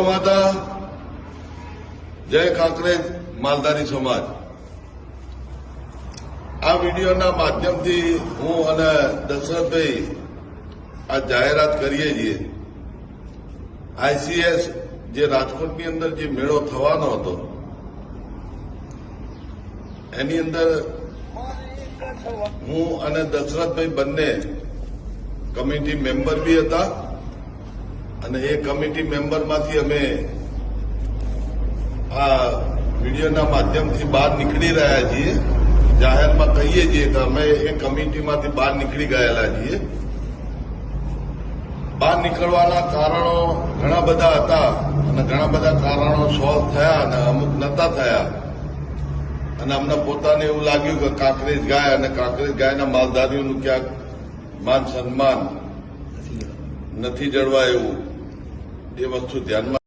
માતા જય કાંકરેજ માલધારી સમાજ આ વિડીયોના માધ્યમથી હું અને દશરથભાઈ આ જાહેરાત કરીએ છીએ. આઈસીએસ જે રાજકોટની અંદર જે મેળો થવાનો હતો એની અંદર હું અને દશરથભાઈ બંને કમિટી મેમ્બર બી હતા અને એ કમિટી મેમ્બરમાંથી અમે આ વિડીયોના માધ્યમથી બહાર નીકળી રહ્યા છીએ. જાહેરમાં કહીએ છીએ કે અમે એ કમિટીમાંથી બહાર નીકળી ગયેલા છીએ. બહાર નીકળવાના કારણો ઘણા બધા હતા અને ઘણા બધા કારણો સોલ્વ થયા અને અમુક નતા થયા અને અમને પોતાને એવું લાગ્યું કે કાંકરેજ ગાય અને કાંકરેજ ગાયના માલધારીઓનું ક્યાંક માન સન્માન નથી જળવાય એવું એ વસ્તુ ધ્યાનમાં